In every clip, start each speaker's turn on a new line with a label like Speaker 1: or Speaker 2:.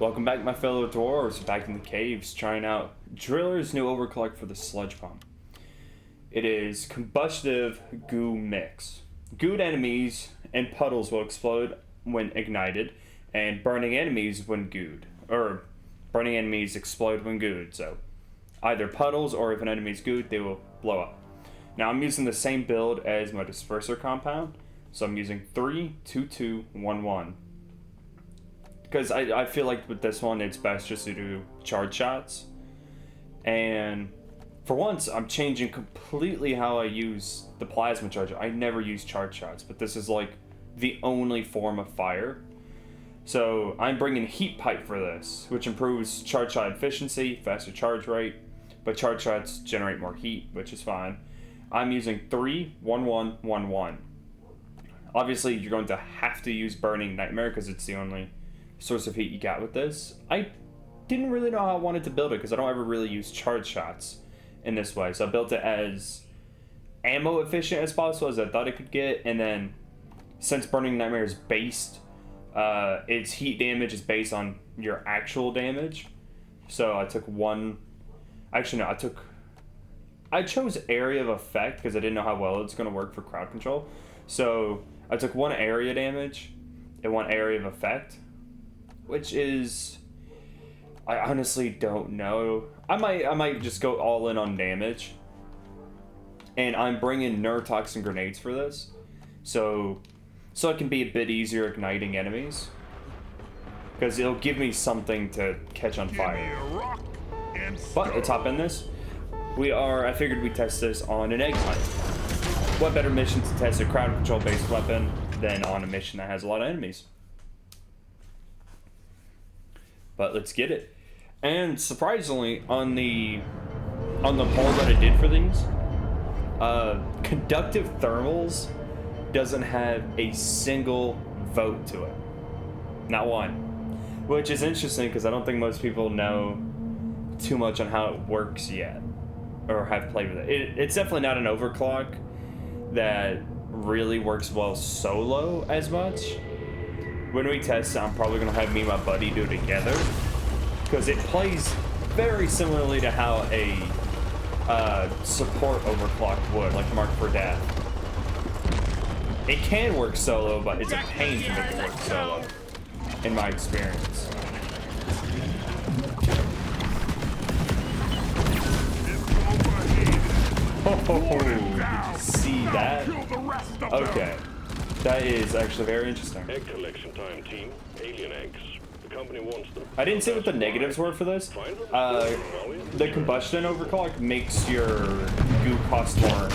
Speaker 1: Welcome back, my fellow dwarves, back in the caves, trying out Driller's new overclock for the sludge pump. It is combustive goo mix. Gooed enemies and puddles will explode when ignited, and burning enemies when gooed. Or, burning enemies explode when gooed, so either puddles or if an enemy is gooed, they will blow up. Now I'm using the same build as my disperser compound, so I'm using 3-2-2-1-1. Because I feel like with this one, it's best just to do charge shots. And for once, I'm changing completely how I use the plasma charger. I never use charge shots, but this is like the only form of fire. So I'm bringing heat pipe for this, which improves charge shot efficiency, faster charge rate, but charge shots generate more heat, which is fine. I'm using 3-1-1-1-1. Obviously, you're going to have to use Burning Nightmare because it's the only source of heat you got with this. I didn't really know how I wanted to build it because I don't ever really use charge shots in this way. So I built it as ammo efficient as possible as I thought it could get. And then since Burning Nightmare is based, its heat damage is based on your actual damage. So I took one, actually no, I chose area of effect because I didn't know how well it's going to work for crowd control. So I took one area damage and one area of effect, which is, I honestly don't know. I might just go all in on damage. And I'm bringing neurotoxin grenades for this, so it can be a bit easier igniting enemies, because it'll give me something to catch on fire. But let's hop in this. I figured we'd test this on an egg hunt. What better mission to test a crowd control based weapon than on a mission that has a lot of enemies? But let's get it. And surprisingly, on the poll that I did for these, conductive thermals doesn't have a single vote to it. Not one. Which is interesting because I don't think most people know too much on how it works yet, or have played with it. It's definitely not an overclock that really works well solo as much. When we test it, I'm probably going to have me and my buddy do it together, because it plays very similarly to how a support overclock would, like Mark for Death. It can work solo, but it's a pain to make it work solo, in my experience. Oh, did you see that? Okay. That is actually very interesting.
Speaker 2: Egg collection time, team. Alien eggs. The company wants them.
Speaker 1: I didn't say what the negatives were for this. The combustion overclock makes your goo cost more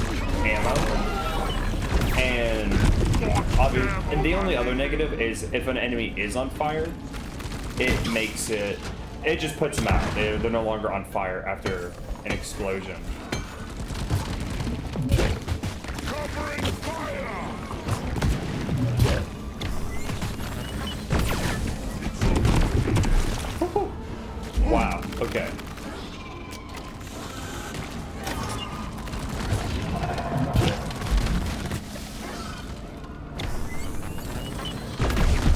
Speaker 1: ammo. And the only other negative is if an enemy is on fire, it just puts them out. They're no longer on fire after an explosion.
Speaker 3: Covering fire!
Speaker 1: Wow, okay.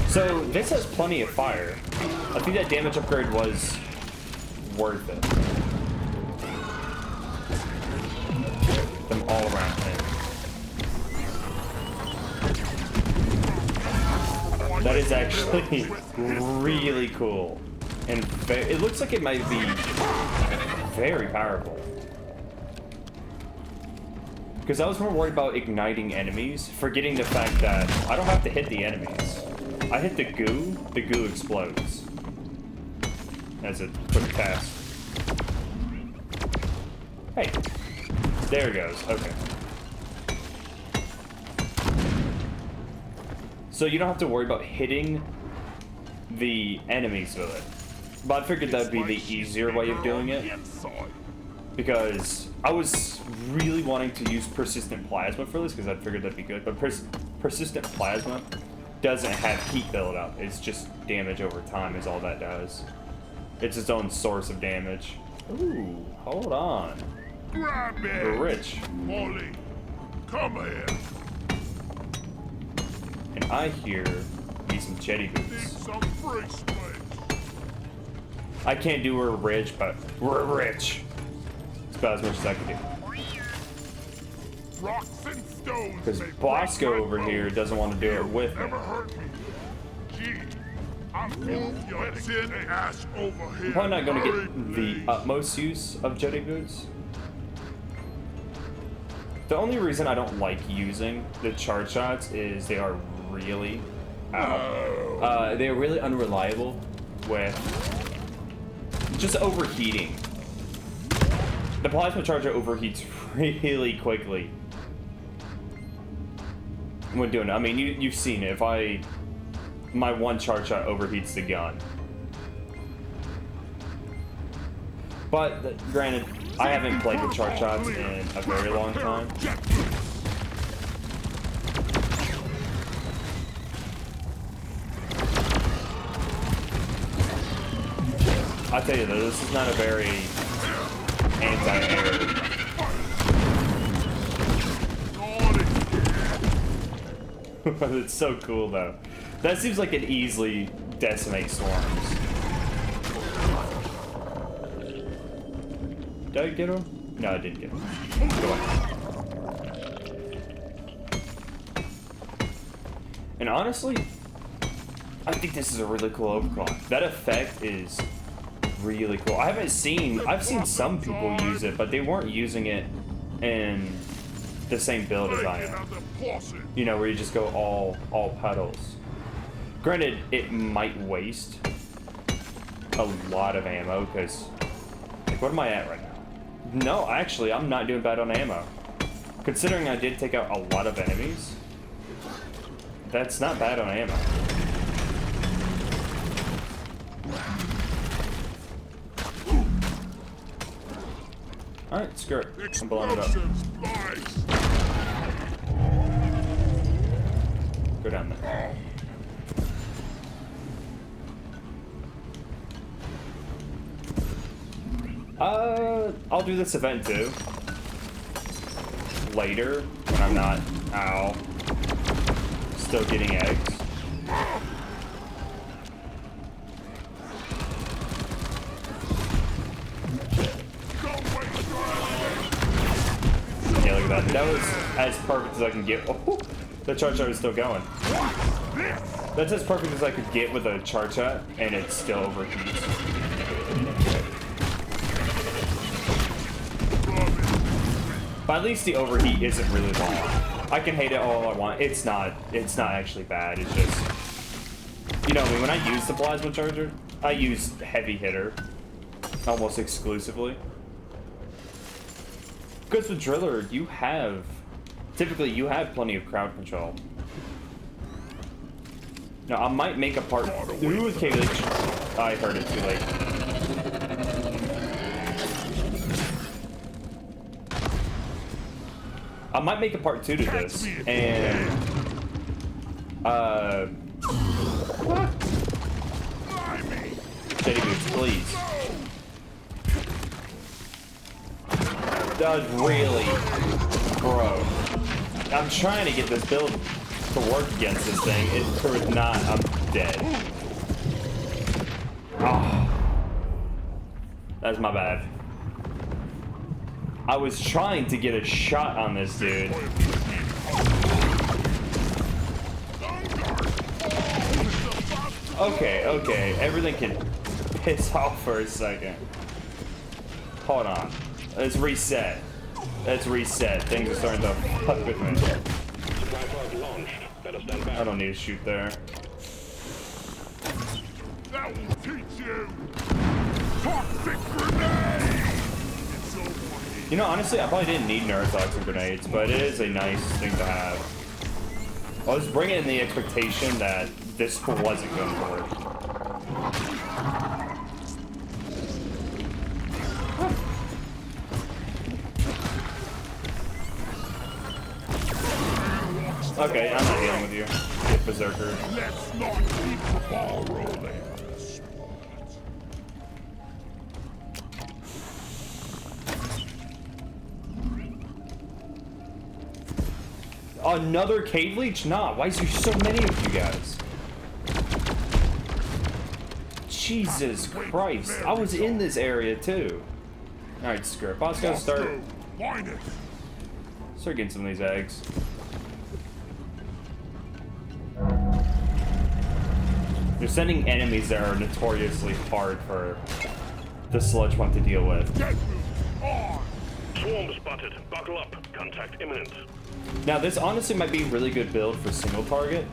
Speaker 1: So, this has plenty of fire. I think that damage upgrade was worth it. Them all around him. That is actually really cool. And it looks like it might be very powerful. Because I was more worried about igniting enemies, forgetting the fact that I don't have to hit the enemies. I hit the goo explodes. As a quick test. Hey. There it goes. Okay. So you don't have to worry about hitting the enemies with it. But I figured that would be the easier way of doing it, because I was really wanting to use persistent plasma for this, because I figured that'd be good, but persistent plasma doesn't have heat buildup. It's just damage over time is all that does. It's its own source of damage. Ooh, hold on.
Speaker 3: Grab it!
Speaker 1: We're rich.
Speaker 3: Molly, come here.
Speaker 1: And I hear me some jetty
Speaker 3: Need
Speaker 1: boots.
Speaker 3: some free space.
Speaker 1: I can't do we're rich, but we're rich. It's about as much as I can do.
Speaker 3: Rocks and stones.
Speaker 1: Because
Speaker 3: may break
Speaker 1: Bosco
Speaker 3: my
Speaker 1: over
Speaker 3: bones.
Speaker 1: here doesn't want to do it with me.
Speaker 3: Never hurt me. Gee, I feel what's in ash over here.
Speaker 1: I'm probably not going to
Speaker 3: Hurry,
Speaker 1: get the
Speaker 3: please.
Speaker 1: utmost use of jetty boots. The only reason I don't like using the charge shots is they are really they're really unreliable with just overheating. The plasma charger overheats really quickly when doing it. I mean, you've seen it. If my one charge shot overheats the gun. But granted, I haven't played with charge shots in a very long time. I'll tell you though, this is not a very anti-air. It's so cool though. That seems like it easily decimate swarms. Did I get him? No, I didn't get him. Go on. And honestly, I think this is a really cool overclock. That effect is really cool. I've seen some people use it, but they weren't using it in the same build as I am. You know, where you just go all pedals. Granted, it might waste a lot of ammo, because, like, what am I at right now? No, actually, I'm not doing bad on ammo. Considering I did take out a lot of enemies, that's not bad on ammo. Alright, screw it. I'm blowing it up. Go down there. I'll do this event too. Later, when I'm not, still getting eggs. Yeah, look at that. That was as perfect as I can get. Oh, the charge shot is still going. That's as perfect as I could get with a charge shot, and it still overheats. But at least the overheat isn't really long. I can hate it all I want. It's not actually bad. It's just, you know, when I use the plasma charger, I use heavy hitter almost exclusively. Because with driller, typically you have plenty of crowd control. Now I might make a part 2 with KVH. I heard it too late. I might make a part 2 to this, and what? Jetty boots, please. Does really, bro? I'm trying to get this build to work against this thing. It's not. I'm dead. Oh, that's my bad. I was trying to get a shot on this dude. Okay, everything can piss off for a second. Hold on. Let's reset. Things are starting to fuck with me.
Speaker 2: Supply pod launched. Better stand back.
Speaker 1: I don't need to shoot there.
Speaker 3: That will teach you. Toxic grenade. It's over.
Speaker 1: You know, honestly, I probably didn't need neurotoxin grenades, but it is a nice thing to have. I was bringing in the expectation that this wasn't going to work. Okay, I'm not dealing with you. Get berserker.
Speaker 3: Let's not keep the ball rolling.
Speaker 1: Another cave leech? Nah, why is there so many of you guys? Jesus Christ. I was in this area too. Alright, screw it. Boss gotta start getting some of these eggs. They're sending enemies that are notoriously hard for the sludge pump to deal with.
Speaker 2: Swarm spotted. Buckle up. Contact imminent.
Speaker 1: Now, this honestly might be a really good build for single target,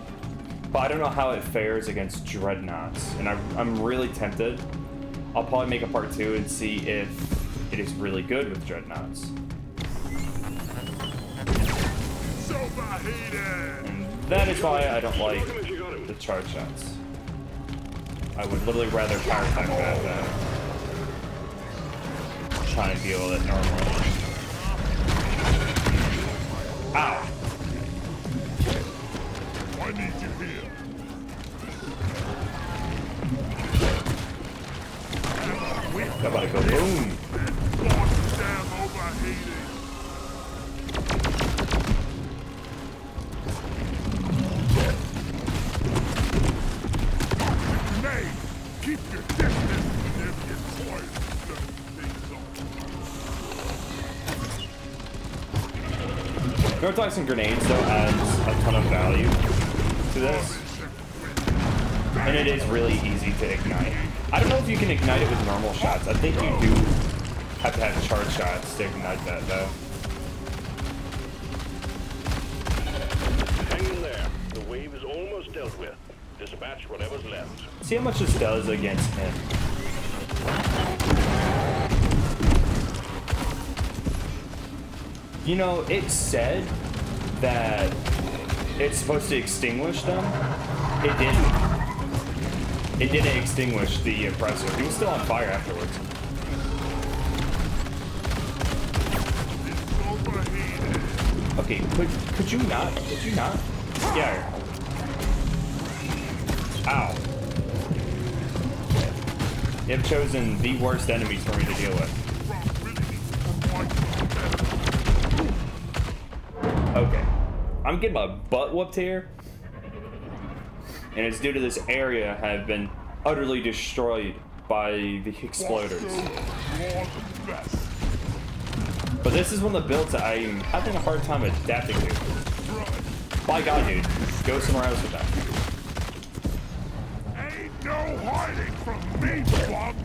Speaker 1: but I don't know how it fares against dreadnoughts, and I'm really tempted. I'll probably make a part 2 and see if it is really good with dreadnoughts. And that is why I don't like the charge shots. I would literally rather power attack that than trying to deal with it normally. Ow!
Speaker 3: I need you here.
Speaker 1: I'm about to go boom!
Speaker 3: Damn overheating. Nay, keep your distance if you're toys.
Speaker 1: Neurotoxin grenades, though, adds a ton of value to this. And it is really easy to ignite. I don't know if you can ignite it with normal shots. I think you do have to have charge shots to ignite that, though.
Speaker 2: Hang in there. The wave is almost dealt with. Dispatch whatever's left.
Speaker 1: See how much this does against him. You know, it said that it's supposed to extinguish them. It didn't. It didn't extinguish the oppressor. He was still on fire afterwards. Okay, could you not? Could you not? Yeah. Ow. You have chosen the worst enemies for me to deal with. Okay. I'm getting my butt whooped here. And it's due to this area have been utterly destroyed by the exploders. But this is one of the builds that I'm having a hard time adapting to. By God, dude. Go somewhere else with that.
Speaker 3: Ain't no hiding from me, Bob.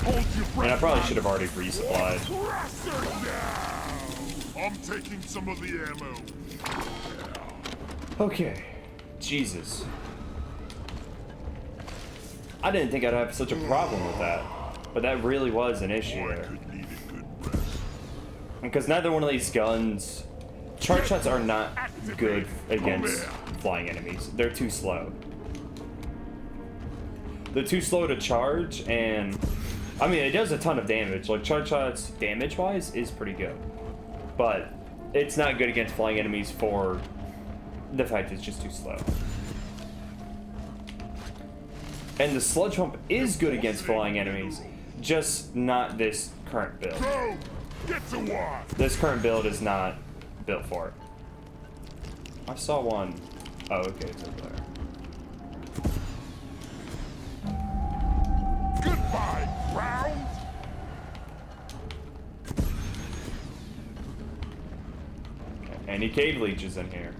Speaker 3: Hold your breath.
Speaker 1: And I probably should have already resupplied.
Speaker 3: I'm taking some of the ammo.
Speaker 1: Okay. Jesus. I didn't think I'd have such a problem with that. But that really was an issue there. Because neither one of these guns... Charge shots are not good against flying enemies. They're too slow. They're too slow to charge, and... I mean, it does a ton of damage. Like, charge shots, damage-wise, is pretty good. But it's not good against flying enemies for the fact it's just too slow. And the sludge pump is good against flying enemies, just not this current build.
Speaker 3: Get to work.
Speaker 1: This current build is not built for it. I saw one. Oh, okay, it's over there.
Speaker 3: Goodbye, round.
Speaker 1: Any cave leeches in here?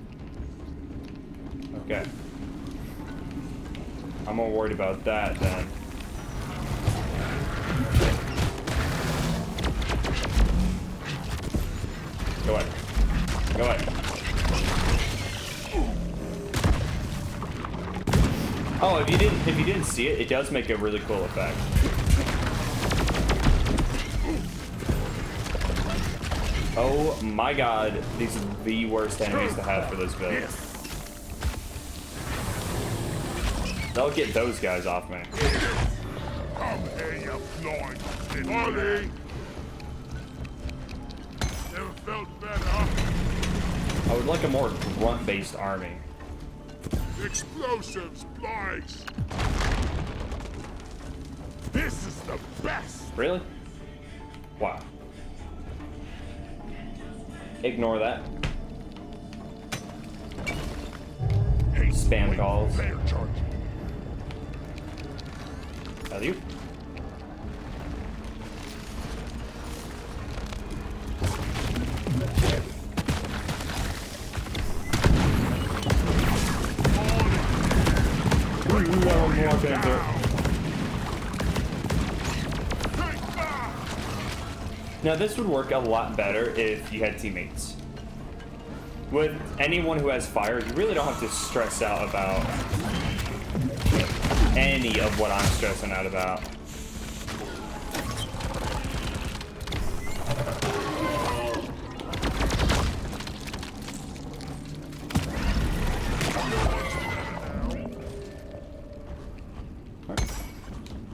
Speaker 1: Okay. I'm more worried about that then. Go ahead. Go ahead. Oh, if you didn't see it, it does make a really cool effect. Oh my God, these are the worst enemies to have for this build. They'll get those guys off me.
Speaker 3: Come here, you flying Ollie. Never felt better.
Speaker 1: I would like a more grunt-based army.
Speaker 3: Explosives, flies. This is the best.
Speaker 1: Really? Wow. Ignore that. Spam calls. That you? Now this would work a lot better if you had teammates. With anyone who has fire, you really don't have to stress out about any of what I'm stressing out about.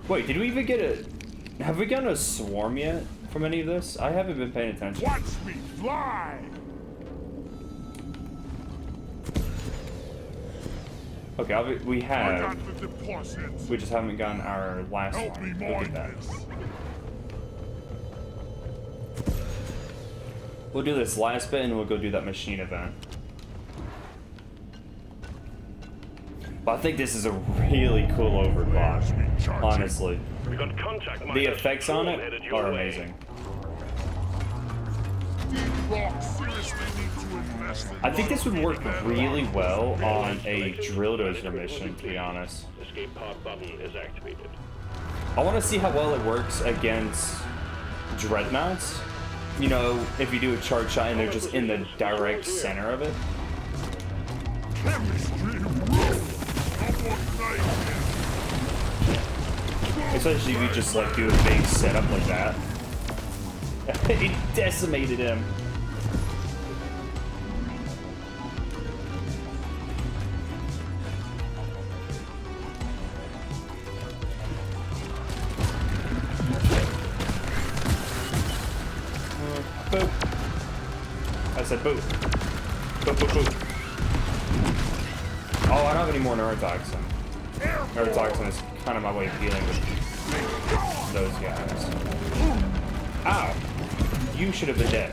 Speaker 1: Wait, did we even get a... Have we gotten a swarm yet from any of this? I haven't been paying attention.
Speaker 3: Watch me fly!
Speaker 1: Okay, we
Speaker 3: I
Speaker 1: have.
Speaker 3: got the deposits.
Speaker 1: We just haven't gotten our last
Speaker 3: Help me
Speaker 1: one. We'll
Speaker 3: mine
Speaker 1: get that.
Speaker 3: this.
Speaker 1: We'll do this last bit and we'll go do that machine event. But I think this is a really cool overclock, honestly.
Speaker 2: We got contact.
Speaker 1: The effects on it
Speaker 2: headed your
Speaker 1: are
Speaker 2: way.
Speaker 1: amazing.
Speaker 3: Rock seriously need to invest in
Speaker 1: I think this would work
Speaker 3: that
Speaker 1: really
Speaker 3: rock.
Speaker 1: well on a drill dozer mission, to be honest.
Speaker 2: Escape pod button is activated.
Speaker 1: I want to see how well it works against dreadnoughts. You know, if you do a charge shot and they're just in the direct center of it.
Speaker 3: Chemistry rules.
Speaker 1: Especially if you just like do a big setup like that. It decimated him. Boop. I said boop. Boop, boop, boop. Oh, I don't have any more neurotoxin. Neurotoxin is kind of my way of dealing with those guys. Ow! You should have been dead.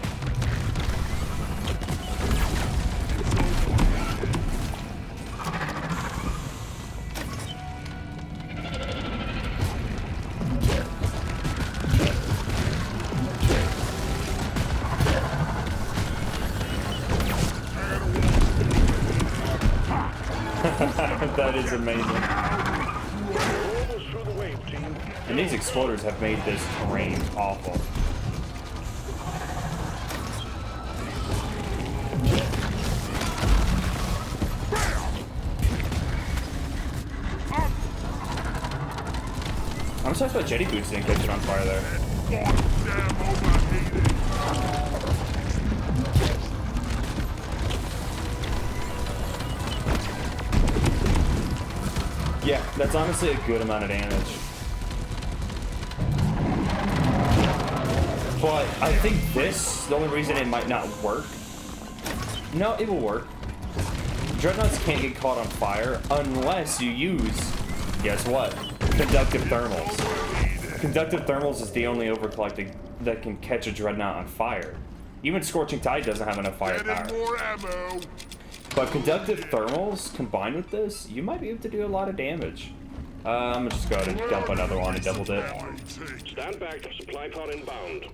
Speaker 1: That is amazing.
Speaker 2: Almost through the wave, team.
Speaker 1: And these exploders have made this terrain awful. I'm surprised my jetty boots didn't catch it on fire there.
Speaker 3: Goddamn overheated.
Speaker 1: Yeah, that's honestly a good amount of damage. But I think this, the only reason it might not work... No, it will work. Dreadnoughts can't get caught on fire unless you use, guess what? Conductive thermals. Conductive thermals is the only overclock that can catch a dreadnought on fire. Even Scorching Tide doesn't have enough firepower.
Speaker 3: Getting more ammo.
Speaker 1: But conductive thermals combined with this, you might be able to do a lot of damage. I'm gonna just go ahead and dump another one and double dip.
Speaker 2: Stand back. Supply pod inbound.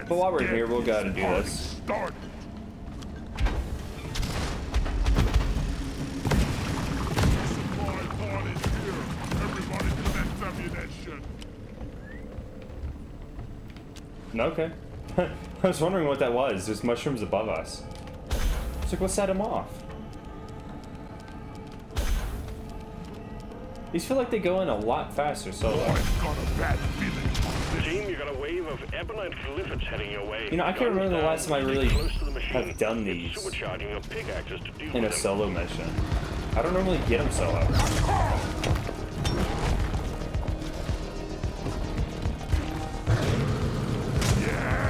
Speaker 1: But while we're here, we'll go ahead and do this.
Speaker 3: Start. Supply pod is here. Everybody collect ammunition.
Speaker 1: Okay. I was wondering what that was. There's mushrooms above us. It's like, what set him off? These feel like they go in a lot faster solo.
Speaker 3: Got a bad feeling.
Speaker 2: Team, you got a wave of ebonite glyphids heading your way.
Speaker 1: You know, I can't remember the last time I really
Speaker 2: Close to the machine.
Speaker 1: have done
Speaker 2: You're
Speaker 1: these
Speaker 2: supercharging your pickaxes to deal
Speaker 1: in a
Speaker 2: with them.
Speaker 1: solo mission. I don't normally get them solo.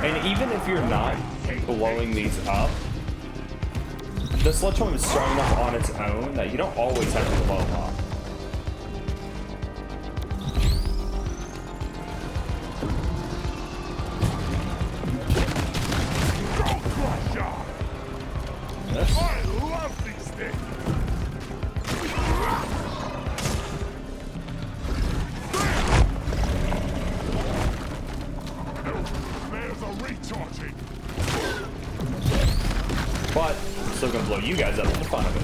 Speaker 1: And even if you're not blowing these up, the sludge bomb is strong enough on its own that you don't always have to blow them up. Yes.
Speaker 3: I love these things.
Speaker 1: you guys up for the fun of it.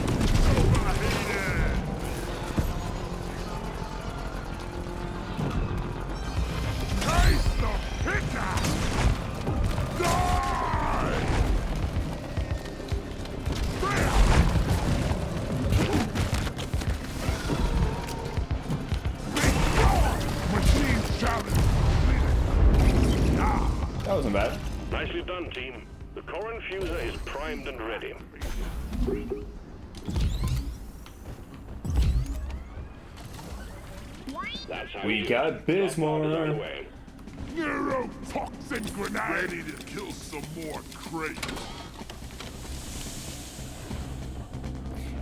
Speaker 1: That wasn't bad.
Speaker 2: Nicely done, team. The core infuser is primed and ready. That's how
Speaker 1: We
Speaker 2: you
Speaker 1: got Bismarck.
Speaker 3: Neurotoxin grenade! Ready to kill some more crates.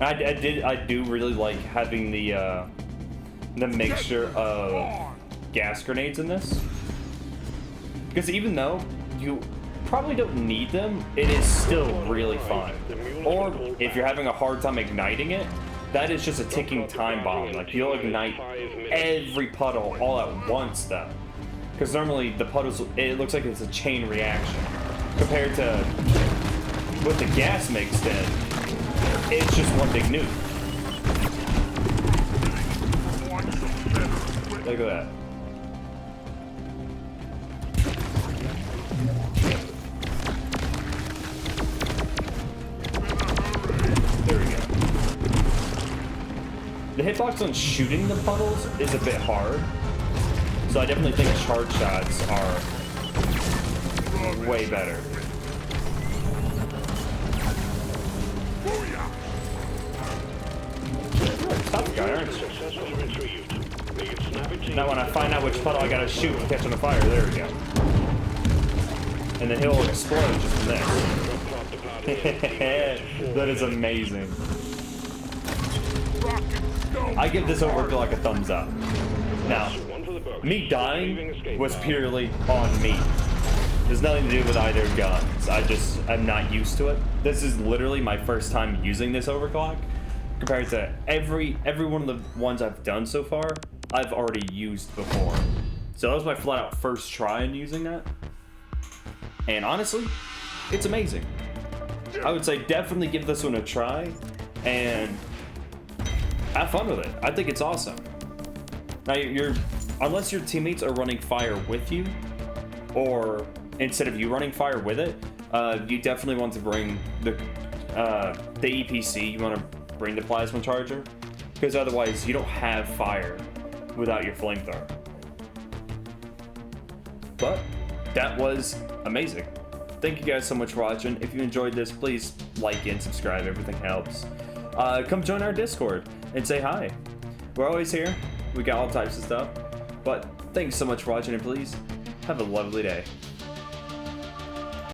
Speaker 1: I do really like having the mixture of gas grenades in this. Because even though you probably don't need them, it is still really fun. Or if you're having a hard time igniting it, that is just a ticking time bomb. Like you'll ignite every puddle all at once though. Because normally the puddles, it looks like it's a chain reaction. Compared to with the gas mixed in, it's just one big nuke. Look at that. There we go. The hitbox on shooting the puddles is a bit hard. So I definitely think charge shots are way better. Tough guy, aren't you? Now when I find out which puddle I gotta shoot and catch on fire, there we go. And then he'll explode just from this. That is amazing. I give this overclock a thumbs up. Now, me dying was purely on me. There's nothing to do with either guns. I'm not used to it. This is literally my first time using this overclock. Compared to every one of the ones I've done so far, I've already used before. So that was my flat out first try in using that. And honestly, it's amazing. I would say definitely give this one a try and have fun with it. I think it's awesome. Now unless your teammates are running fire with you, or instead of you running fire with it, you definitely want to bring the EPC. You want to bring the plasma charger, because otherwise you don't have fire without your flamethrower. But that was amazing. Thank you guys so much for watching. If you enjoyed this, please like and subscribe. Everything helps. Come join our Discord and say hi. We're always here. We got all types of stuff. But thanks so much for watching, and please have a lovely day.